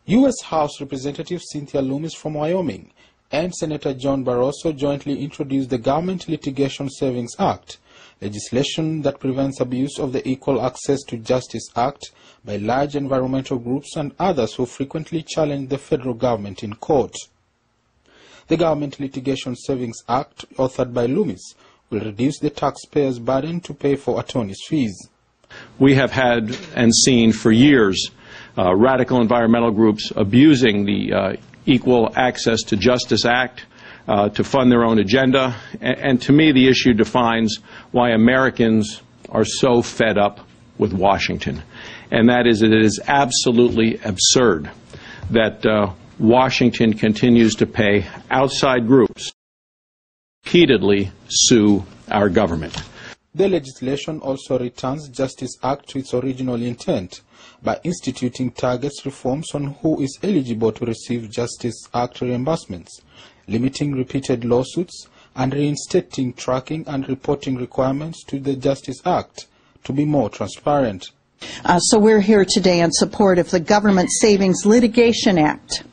U.S. House Representative Cynthia Lummis from Wyoming and Senator John Barroso jointly introduced the Government Litigation Savings Act, legislation that prevents abuse of the Equal Access to Justice Act by large environmental groups and others who frequently challenge the federal government in court. The Government Litigation Savings Act, authored by Lummis, will reduce the taxpayers' burden to pay for attorneys' fees. We have had and seen for years radical environmental groups abusing the Equal Access to Justice Act to fund their own agenda. And to me, the issue defines why Americans are so fed up with Washington. And that is, it is absolutely absurd that Washington continues to pay outside groups to repeatedly sue our government. The legislation also returns Justice Act to its original intent by instituting targets reforms on who is eligible to receive Justice Act reimbursements, limiting repeated lawsuits, and reinstating tracking and reporting requirements to the Justice Act to be more transparent. So we're here today in support of the Government Savings Litigation Act,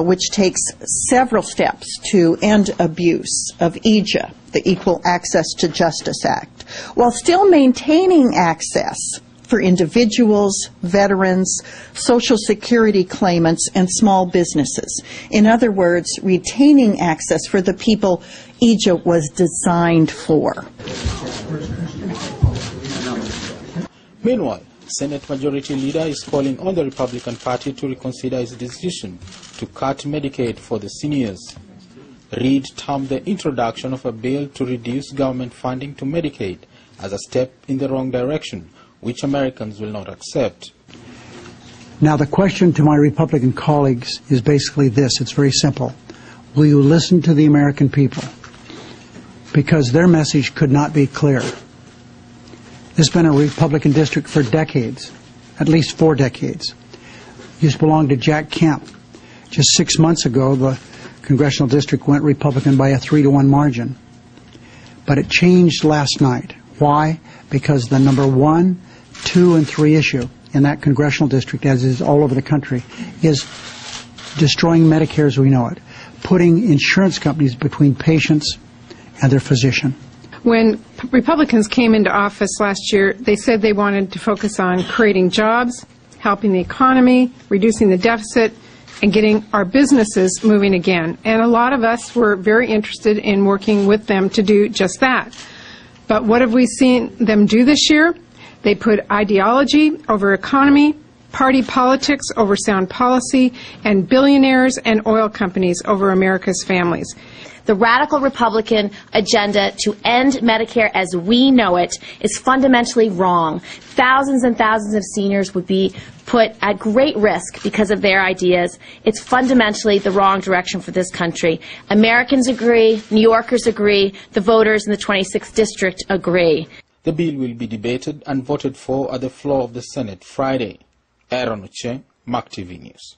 which takes several steps to end abuse of EJA, the Equal Access to Justice Act, while still maintaining access for individuals, veterans, Social Security claimants, and small businesses. In other words, retaining access for the people EJA was designed for. Meanwhile, Senate Majority Leader is calling on the Republican Party to reconsider its decision to cut Medicaid for the seniors. Reid termed the introduction of a bill to reduce government funding to Medicaid as a step in the wrong direction, which Americans will not accept. Now, the question to my Republican colleagues is basically this. It's very simple. Will you listen to the American people? Because their message could not be clearer. This has been a Republican district for decades, at least 4 decades. Used to belong to Jack Kemp. Just 6 months ago, the congressional district went Republican by a 3-to-1 margin. But it changed last night. Why? Because the number 1, 2, and 3 issue in that congressional district, as is all over the country, is destroying Medicare as we know it, putting insurance companies between patients and their physician. When Republicans came into office last year, they said they wanted to focus on creating jobs, helping the economy, reducing the deficit, and getting our businesses moving again. And a lot of us were very interested in working with them to do just that. But what have we seen them do this year? They put ideology over economy, party politics over sound policy, and billionaires and oil companies over America's families. The radical Republican agenda to end Medicare as we know it is fundamentally wrong. Thousands and thousands of seniors would be put at great risk because of their ideas. It's fundamentally the wrong direction for this country. Americans agree, New Yorkers agree, the voters in the 26th District agree. The bill will be debated and voted for at the floor of the Senate Friday. Aaron Uche, MAC TV News.